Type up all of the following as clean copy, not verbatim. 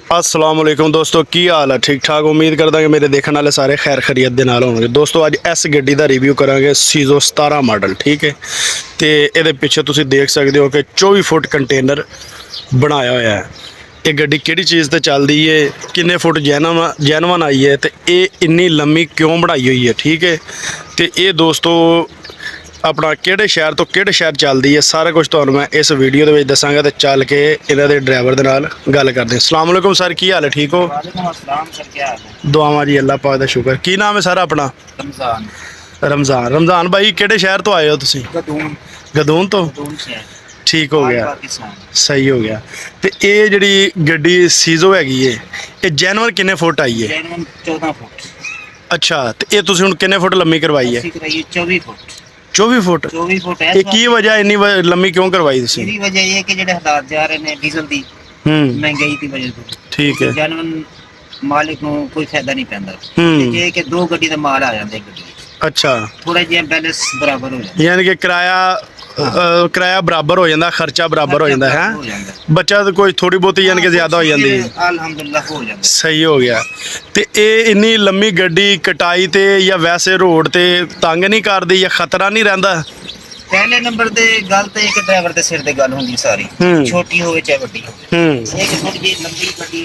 अस्सलाम वालेकुम दोस्तों, की हाल है? ठीक ठाक। उम्मीद करदा कि मेरे देखने वाले सारे खैर खैरियत दे नाल होणगे। दोस्तों अज इस गड्डी दा रिव्यू करांगे सीजो 17 मॉडल, ठीक है। तो ये पिछे तुसीं देख सकते हो कि 24 फुट कंटेनर बनाया होया है। ये गड्डी किहड़ी चीज़ ते चलदी है, किन्ने फुट जैनवन आई है, तो ये इन्नी लम्मी क्यों बनाई हुई है, ठीक है। तो ये दोस्तों अपना किहड़े शहर तो किहड़े शहर चलदी है, सारा कुछ तुहानूं मैं इस वीडियो दे विच दसांगा। तो चल के इन्हां दे ड्राइवर दे नाल गल करदे हां। अस्सलाम वालेकुम सर, की हाल है? ठीक हो? वालेकुम अस्सलाम सर, क्या हाल है? दुआवां जी, अल्लाह पाक दा शुक्र। की नाम है सर अपना? रमजान। रमजान भाई, किहड़े शहर तो आए हो तुसीं? गदून। गदून तो? गदून से है। ठीक हो गया, पाकिस्तान। सही हो गया। तो ये जिहड़ी गड्डी सीजो हैगी है, ये जैनवन किन्ने फुट आई है? Genuine 14 foot. अच्छा, तो ये तुसीं हुण किन्ने फुट लम्मी करवाई है? ਅਸੀਂ ਕਰਾਈ 24 ਫੁੱਟ। 24 फुट। 24 ਫੁੱਟ ਹੈ। ये की वजह इन्नी लम्मी क्यों करवाई तुसीं? ਇਹਦੀ ਵਜ੍ਹਾ ਇਹ ਹੈ ਕਿ ਜਿਹੜੇ ਹਾਲਾਤ ਜਾ ਰਹੇ ਨੇ ਡੀਜ਼ਲ ਦੀ ਮਹਿੰਗਾਈ ਦੀ ਵਜ੍ਹਾ ਤੋਂ, ठीक है। ਜੈਨवन ਮਾਲਿਕ ਨੂੰ ਕੋਈ ਫਾਇਦਾ ਨਹੀਂ ਪੈਂਦਾ। ਹੂੰ। ਤੇ ਜੇ ਕਿ ਦੋ ਗੱਡੀ ਦਾ ਮਾਲ ਆ ਜਾਂਦਾ ਇੱਕ ਗੱਡੀ ਵਿੱਚ, अच्छा, ਥੋੜਾ ਜਿਹਾ ਬੈਲੈਂਸ ਬਰਾਬਰ ਹੋ ਜਾਂਦਾ। यानी कि किराया बराबर हो जाता, खर्चा बराबर हो जाता है। ਹੋ ਜਾਂਦਾ। बच्चा तो कोई थोड़ी बहुत यानी कि ज्यादा हो जाती है। अल्हम्दुलिल्लाह हो ਜਾਂਦਾ। सही हो गया। तो ये इन्नी लम्मी गड्डी कटाई ते या वैसे रोड ते तंग नहीं करदी या खतरा नहीं रहिंदा? ਪਹਿਲੇ ਨੰਬਰ ਤੇ ਗੱਲ ਤੇ ਇੱਕ ਡਰਾਈਵਰ ਦੇ ਸਿਰ ਤੇ ਗੱਲ ਹੁੰਦੀ ਸਾਰੀ, ਹੂੰ। ਛੋਟੀ ਹੋਵੇ ਚਾਹੇ ਵੱਡੀ ਹੋਵੇ। एक थोड़ी जी लंबी गड्डी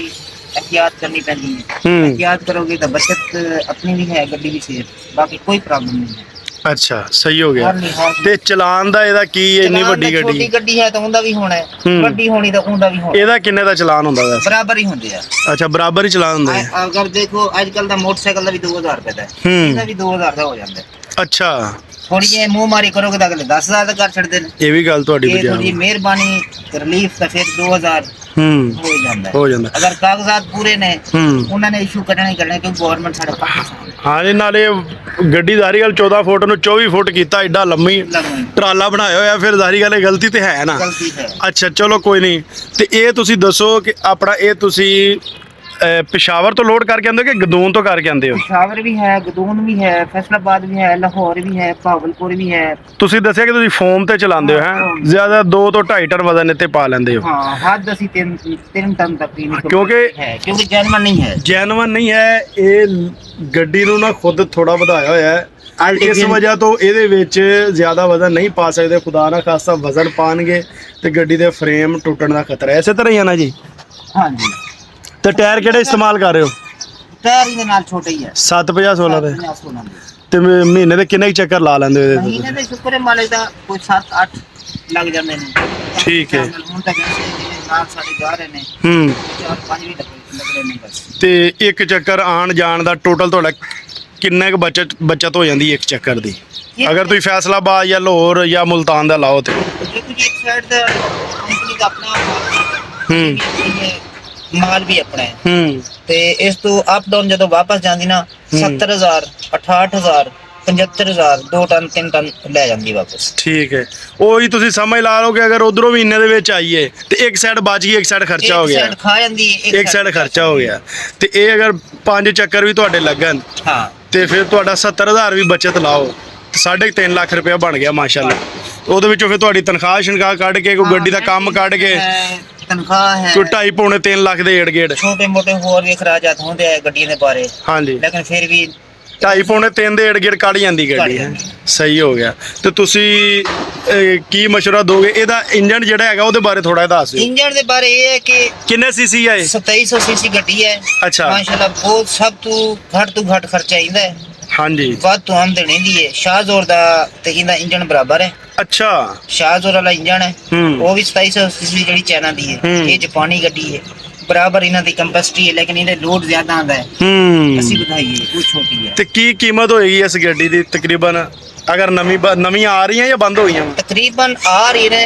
एहतियात करनी पैंदी है। एहतियात करोगे तो बचत अपनी भी है, गड्डी भी सेफ, बाकी कोई प्रॉब्लम नहीं है। अच्छा, सही हो गया। हर लिहाज ते चलान दा एदा की है? इन्नी वड्डी छोटी गड्डी गड्डी है तो उनका भी होना है, बड़ी होनी तो उनका भी होना है। एदा किन्ने दा चलान हुंदा वैसे? बराबर ही होंगे यार। अच्छा, बराबर ही चलान हुंदा है। अगर देखो आजकल दा मोटरसाइकिल दा भी 2000 रुपए दा है, इसदा भी 2000 दा हो जाता है। अच्छा, थोड़ी जी मुंह मारी करोगे तो अगले 10,000 दा कर छड़दे ने। ये भी गल तुहाडी ये बजा थोड़ी मेहरबानी रिलीफ तो फिर 2000 हो जाता है। हो जाता। अगर कागजात पूरे ने हम्म। उन्होंने इशू करना ही करना, क्योंकि गवर्नमेंट साडा पाकिस्तान है। हाँ जी, नाले गड्डी ज़ाहिर गल 14 फुट नूं 24 फुट कीता, एडा लम्मी लम्मी। ट्राला बनाया होया, फिर ज़ाहिर गल गलती तो है ना। गलती है। अच्छा चलो कोई नहीं। तो ये तुसी दसो कि अपना ये तुसी पेशावर तो लोड करके आंदे हो कि गदून तो करके आंदे हो? पेशावर भी है, गदून भी है, फैसलाबाद भी है, लाहौर भी है, भावलपुर भी है। तुसी दसिया कि तुसी फोम ते चलांदे हो हैं, ज्यादा 2 तो 2.5 टन वजन इत्ते पा लेंदे हो? हाँ, हद असी 3 टन तक की क्योंकि- है, क्योंकि जैनवन नहीं है। जैनवन नहीं है। ये गड्डी नूं ना खुद थोड़ा वधाया होया है, इस वजह तो ਇਹਦੇ ਵਿੱਚ ਜ਼ਿਆਦਾ ਵਜ਼ਨ ਨਹੀਂ ਪਾ ਸਕਦੇ। खुदा ना खासा वजन ਪਾਣਗੇ ਤੇ ਗੱਡੀ ਦੇ ਫਰੇਮ ਟੁੱਟਣ ਦਾ ਖਤਰਾ ਹੈ। ਇਸੇ ਤਰ੍ਹਾਂ ਹੀ ਆ ਨਾ ਜੀ? हाँ जी। ਤੇ ਟਾਇਰ ਕਿਹੜੇ ਇਸਤੇਮਾਲ ਕਰ ਰਹੇ ਹੋ? टायर ਇਹਦੇ ਨਾਲ ਛੋਟੇ ਹੀ ਹੈ, 750 16 ਦੇ। 16 ਦੇ। ਤੇ ਮਹੀਨੇ ਦੇ ਕਿੰਨੇ ਕੁ ਚੱਕਰ ਲਾ ਲੈਂਦੇ ਹੋ ਇਹਦੇ ਮਹੀਨੇ ਦੇ ਸ਼ੁਕਰ ਹੈ ਮਾਲੇ ਦਾ ਕੋਈ 7-8 ਲੱਗ ਜਾਂਦੇ ਨੇ। ਠੀਕ ਹੈ। ਹੁਣ ਤੱਕ ਜਿਹੜੇ ਨਾਲ ਸਾਡੇ ਜਾ ਰਹੇ ਨੇ 4-5 ਵੀ ਲੱਗਦੇ ਨੇ ਬਸ। ਤੇ ਇੱਕ ਚੱਕਰ ਆਣ ਜਾਣ ਦਾ ਟੋਟਲ ਤੁਹਾਡਾ ਕਿੰਨੇ ਕੁ ਬਚਤ ਹੋ ਜਾਂਦੀ ਹੈ ਇੱਕ ਚੱਕਰ ਦੀ, ਅਗਰ ਤੁਸੀਂ ਫੈਸਲਾਬਾਦ ਜਾਂ ਲਾਹੌਰ ਜਾਂ ਮੁਲਤਾਨ ਦਾ ਲਾਓ ਤੇ? देखो जी, एक साइड का कंपनी का अपना माल भी अपना है, ते इस तो अप डाउन जो वापस जाती ना 70,000 68,000 75,000 2 टन 3 टन ले जाती वापस। ठीक है। ਉਹੀ ਤੁਸੀਂ ਸਮਝ ਲਾ ਲਓ ਕਿ ਅਗਰ ਉਧਰੋਂ ਵੀ ਇੰਨੇ ਦੇ ਵਿੱਚ ਆਈਏ ਤੇ ਇੱਕ ਸਾਈਡ ਬਚ ਗਈ, ਇੱਕ ਸਾਈਡ ਖਰਚਾ ਹੋ ਗਿਆ, एक साइड खा जाती है, ਇੱਕ ਸਾਈਡ ਖਰਚਾ ਹੋ ਗਿਆ। ਤੇ ਇਹ ਅਗਰ 5 ਚੱਕਰ ਵੀ ਤੁਹਾਡੇ ਲੱਗਣ हाँ ਤੇ ਫਿਰ ਤੁਹਾਡਾ 70,000 ਵੀ ਬਚਤ ਲਾਓ, 3.5 ਲੱਖ ਰੁਪਇਆ ਬਣ ਗਿਆ ਮਾਸ਼ਾਅੱਲਾ। ਉਹਦੇ ਵਿੱਚੋਂ ਫਿਰ ਤੁਹਾਡੀ ਤਨਖਾਹ ਕੱਢ ਕੇ, ਕੋਈ ਗੱਡੀ ਦਾ ਕੰਮ ਕੱਢ ਕੇ तनख्वाह है, ਕੋਈ 2.5-3 ਲੱਖ ਦੇ ਏੜ-ਗੇੜ। छोटे मोटे होर भी खराजात होंदे है गड्डियां दे बारे, ਹਾਂਜੀ, लेकिन फिर भी 2.5-3 ਦੇ ਏੜ-ਗੇੜ ਕੱਢ ਜਾਂਦੀ ਗੱਡੀ ਹੈ। ਸਹੀ ਹੋ ਗਿਆ। ਤੇ ਤੁਸੀਂ ਕੀ ਮਸ਼ਵਰਾ ਦੋਗੇ? ਇਹਦਾ ਇੰਜਨ ਜਿਹੜਾ ਹੈਗਾ ਉਹਦੇ ਬਾਰੇ ਥੋੜਾ ਦੱਸ ਦਿਓ। इंजन दे बारे ये है कि ਕਿੰਨੇ ਸੀਸੀ ਹੈ ਇਹ? 2700 सीसी गड्डी है। अच्छा। माशाल्लाह बहुत सब तो घट खर्चा आइंदा है, ਹਾਂਜੀ। ਵੱਧ ਤੋਂ ਆਮਦਨੀ ਦੀ ਹੈ। ਸ਼ਾਹਜ਼ੋਰ ਦਾ ਤੇ ਇਹਦਾ ਇੰਜਨ ਬਰਾਬਰ ਹੈ। ਅੱਛਾ। ਸ਼ਾਹਜ਼ੋਰ ਵਾਲਾ ਇੰਜਨ ਹੈ, ਉਹ ਵੀ 2700 ਸੀਸੀ ਜਿਹੜੀ ਚਾਈਨਾ ਦੀ ਹੈ। ਇਹ ਜਾਪਾਨੀ ਗੱਡੀ ਹੈ, ਬਰਾਬਰ ਇਹਨਾਂ ਦੀ ਕੰਪੈਸਿਟੀ ਹੈ, ਲੇਕਿਨ ਇਹਦੇ ਲੋਡ ਜ਼ਿਆਦਾ ਆਂਦਾ ਹੈ। ਅਸੀਂ ਵਧਾਈਏ ਉਹ ਛੋਟੀ ਹੈ। ਤੇ ਕੀ ਕੀਮਤ ਹੋਏਗੀ ਇਸ ਗੱਡੀ ਦੀ ਤਕਰੀਬਨ, ਅਗਰ ਨਵੀਂ ਆ ਰਹੀਆਂ ਜਾਂ ਬੰਦ ਹੋਈਆਂ? ਤਕਰੀਬਨ ਆ ਰਹੀ ਨੇ,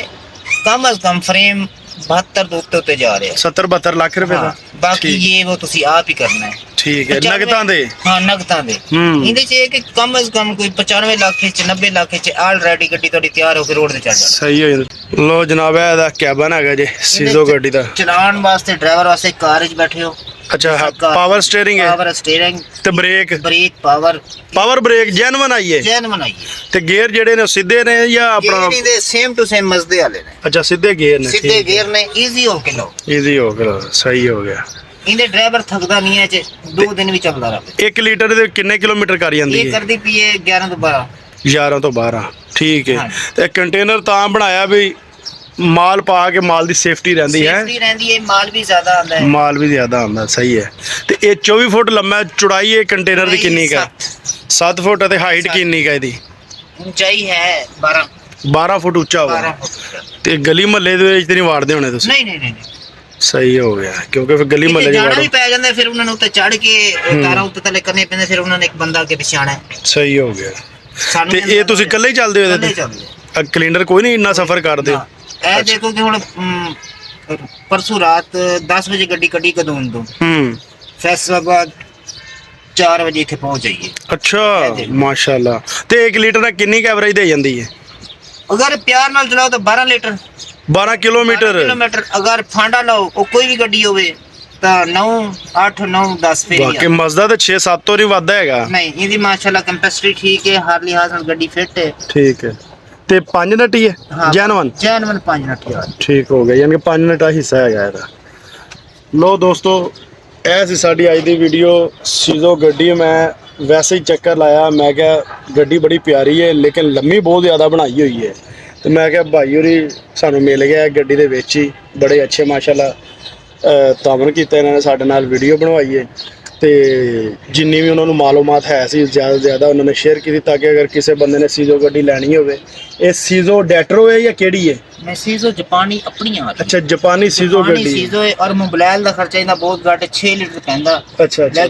ਕਮ ਅਜ਼ ਕਮ ਫਰੇਮ 72 ਦੇ ਉੱਤੇ ਜਾ ਰਿਹਾ 70-72 ਲੱਖ ਰੁਪਏ ਦਾ। ਬਾਕੀ ਇਹ ਉਹ ਤੁਸੀਂ ਆਪ ਹੀ ਕਰਨਾ ਹੈ। ਠੀਕ ਹੈ। ਨਗਦਾਂ ਦੇ? ਹਾਂ, ਨਗਦਾਂ ਦੇ। ਇਹਦੇ ਚ ਇਹ ਕਿ ਕਮ ਅਜ਼ ਕਮ ਕੋਈ 95 ਲੱਖ ਚ 90 ਲੱਖ ਚ ਆਲਰੇਡੀ ਗੱਡੀ ਤੁਹਾਡੀ ਤਿਆਰ ਹੋ ਕੇ ਰੋਡ ਤੇ ਚੱਲ ਜਾਣੀ। ਸਹੀ ਹੋ ਜਾਂਦਾ। ਲੋ ਜਨਾਬ, ਇਹਦਾ ਕੈਬਨ ਹੈਗਾ ਜੀ ਸੀਜ਼ੋ ਗੱਡੀ ਦਾ। ਚਲਾਉਣ ਵਾਸਤੇ ਡਰਾਈਵਰ ਵਾਸਤੇ ਕਾਰ ਵਿੱਚ ਬੈਠੇ ਹੋ। ਅੱਛਾ, ਪਾਵਰ ਸਟੀਅਰਿੰਗ ਹੈ? ਪਾਵਰ ਸਟੀਅਰਿੰਗ ਤੇ ਬ੍ਰੇਕ ਪਾਵਰ ਬ੍ਰੇਕ ਜੈਨੂਇਨ ਆਈ ਹੈ? ਜੈਨੂਇਨ ਆਈ ਹੈ। ਤੇ ਗੇਅਰ ਜਿਹੜੇ ਨੇ ਉਹ ਸਿੱਧੇ ਨੇ ਜਾਂ ਆਪਣਾ? ਗੇਅਰ ਦੇ ਸੇਮ ਟੂ ਸੇਮ ਮਜ਼ਦੇ ਵਾਲੇ ਨੇ। ਅੱਛਾ, ਸਿੱਧੇ ਗੇਅਰ ਨੇ। ਸਿੱਧੇ ਗੇਅਰ ਨੇ, ਈਜ਼ੀ ਹੋ ਕੇ ਲਓ। ਈਜ਼ੀ ਹੋ ਗਿਆ, ਸਹੀ ਹੋ ਗਿਆ। ਇਹਦੇ ਡਰਾਈਵਰ ਥੱਕਦਾ ਨਹੀਂ ਹੈ, 2 ਦਿਨ ਵੀ ਚੱਲਦਾ ਰਹੇ। 1 ਲੀਟਰ ਦੇ ਕਿੰਨੇ ਕਿਲੋਮੀਟਰ ਕਰ ਜਾਂਦੀ ਇਹ ਹੈ? ਕਰਦੀ ਪਈ 11 ਤੋਂ 12। 11 ਤੋਂ 12, ਠੀਕ ਹੈ। ਹਾਂਜੀ। ਤੇ ਕੰਟੇਨਰ ਤਾਂ ਬਣਾਇਆ ਵੀ ਮਾਲ ਪਾ ਕੇ ਮਾਲ ਦੀ ਸੇਫਟੀ ਰਹਿੰਦੀ ਹੈ। ਸੇਫਟੀ ਰਹਿੰਦੀ ਹੈ, ਮਾਲ ਵੀ ਜ਼ਿਆਦਾ ਆਉਂਦਾ ਹੈ। ਮਾਲ ਵੀ ਜ਼ਿਆਦਾ ਆਉਂਦਾ, ਸਹੀ ਹੈ। ਤੇ ਇਹ 24 ਫੁੱਟ ਲੰਮਾ ਚੌੜਾਈ ਇਹ ਕੰਟੇਨਰ ਦੀ ਕਿੰਨੀ ਕੁ ਹੈ? 7 ਫੁੱਟ। ਤੇ ਹਾਈਟ ਕਿੰਨੀ ਕੁ ਹੈ ਇਹਦੀ? ਉਚਾਈ ਹੈ 12। 12 ਫੁੱਟ ਉੱਚਾ 12 ਹੋਗਾ। ਫੁੱਟ। ਤੇ ਗਲੀ ਮਹੱਲੇ ਦੇ ਵਿੱਚ ਤੇ ਨਹੀਂ ਵਾੜਦੇ ਹੋਣੇ ਤੁਸੀਂ? ਨਹੀਂ ਨਹੀਂ ਨਹੀਂ ਸਹੀ ਹੋ ਗਿਆ, ਕਿਉਂਕਿ ਫਿਰ ਗਲੀ ਮਹੱਲੇ 'ਚ ਜਾਣਾ ਵਾੜੋ। ਵੀ ਪੈ ਜਾਂਦਾ, ਫਿਰ ਉਹਨਾਂ ਨੂੰ ਉੱਤੇ ਚੜ ਕੇ ਤਾਰਾਂ ਉੱਤੇ ਥੱਲੇ ਕਰਨੇ ਪੈਂਦੇ, ਫਿਰ ਉਹਨਾਂ ਨੇ ਇੱਕ ਬੰਦਾ ਅੱਗੇ ਪਿਛਾਣਾ ਹੈ। ਸਹੀ ਹੋ ਗਿਆ। ਸਾਨੂੰ ਤੇ ਇਹ ਤੁਸੀਂ ਇਕੱਲੇ ਹੀ ਚੱਲਦੇ ਹੋ ਇਹਦੇ ਤੇ? ਕੈਲੰਡਰ ਕੋਈ ਨਹੀਂ ਇੰਨਾ ਸਫ਼ਰ ਕਰਦੇ? ਇਹ ਦੇਖੋ ਕਿ ਹੁਣ ਪਰਸੋਂ ਰਾਤ 10 ਵਜੇ ਗੱਡੀ ਕੱਢੀ ਕਦੋਂ ਤੋਂ ਫੈਸਲਾਬਾਦ 4 ਵਜੇ ਇੱਥੇ ਪਹੁੰਚ ਜਾਈਏ। ਅੱਛਾ, ਮਾਸ਼ਾਅੱਲਾ। ਤੇ 1 ਲੀਟਰ ਦਾ ਕਿੰਨੀ ਐਵਰੇਜ ਦੇ ਜਾਂਦੀ ਹੈ? ਅਗਰ ਪਿਆਰ ਨਾਲ ਚਲਾਓ ਤਾਂ 12 ਲੀਟਰ। 12 ਕਿਲੋਮੀਟਰ। ਅਗਰ ਫਾਂਡਾ ਲਾਓ, ਉਹ ਕੋਈ ਵੀ ਗੱਡੀ ਹੋਵੇ ਤਾਂ 9 8 9 10 ਫੇਰ ਬਾਕੀ ਮਜ਼ਦਾ ਤਾਂ 6-7 ਤੋਂ ਨਹੀਂ ਵੱਧਦਾ ਹੈਗਾ। ਨਹੀਂ, ਇਹਦੀ ਮਾਸ਼ਾਅੱਲਾ ਕੰਪੈਸਿਟੀ ਠੀਕ ਹੈ, ਹਰ ਲਿਹਾਜ਼ ਨਾਲ ਗੱਡੀ ਫਿੱਟ ਹੈ। ਠੀਕ ਹੈ। ਤੇ 5 ਨਟ ਹੀ ਹੈ? ਜੈਨੂਅਨ 5 ਨਟ ਯਾਰ। ਠੀਕ ਹੋ ਗਿਆ, ਯਾਨੀ ਕਿ 5 ਨਟ ਦਾ ਹਿੱਸਾ ਹੈਗਾ ਇਹਦਾ। ਲੋ ਦੋਸਤੋ, ਇਹ ਸੀ ਸਾਡੀ ਅੱਜ ਦੀ ਵੀਡੀਓ। ਸੀਜ਼ੋ ਗੱਡੀ ਮੈਂ ਵੈਸੇ ਹੀ ਚੱਕਰ ਲਾਇਆ, ਮੈਂ ਕਿਹਾ ਗੱਡੀ ਬੜੀ ਪਿਆਰੀ ਹੈ ਲੇਕਿਨ ਲੰਮੀ ਬਹੁਤ ਜ਼ਿਆਦਾ ਬਣਾਈ ਹੋਈ ਹੈ। ਤੇ ਮੈਂ ਕਿਹਾ ਭਾਈ ਹੋਰੀ ਸਾਨੂੰ ਮਿਲ ਗਿਆ ਗੱਡੀ ਦੇ ਵਿੱਚ ਹੀ, ਬੜੇ ਅੱਛੇ ਮਾਸ਼ਾਅੱਲਾ ਤਾਮਨ ਕੀਤਾ ਇਹਨਾਂ ਨੇ, ਸਾਡੇ ਨਾਲ ਵੀਡੀਓ ਬਣਵਾਈ ਹੈ। ਤੇ ਜਿੰਨੀ ਵੀ ਉਹਨਾਂ ਨੂੰ ਮਾਲੂਮਾਤ ਹੈ ਸੀ ਜ਼ਿਆਦਾ ਤੋਂ ਜ਼ਿਆਦਾ ਉਹਨਾਂ ਨੇ ਸ਼ੇਅਰ ਕੀਤੀ, ਤਾਂ ਕਿ ਅਗਰ ਕਿਸੇ ਬੰਦੇ ਨੇ ਸੀਜ਼ੋ ਗੱਡੀ ਲੈਣੀ ਹੋਵੇ। ਇਹ ਸੀਜ਼ੋ ਡੈਟਰੋ ਹੈ ਜਾਂ ਕਿਹੜੀ ਹੈ? ਮੈਂ ਸੀਜ਼ੋ ਜਾਪਾਨੀ ਆਪਣੀਆਂ। ਅੱਛਾ, ਜਾਪਾਨੀ ਸੀਜ਼ੋ ਗੱਡੀ। ਸੀਜ਼ੋ ਹੈ, ਔਰ ਮੋਬਾਈਲ ਦਾ ਖਰਚਾ ਇਹਦਾ ਬਹੁਤ ਘੱਟ, 6 ਲੀਟਰ ਪੈਂਦਾ। ਅੱਛਾ ਅੱਛਾ।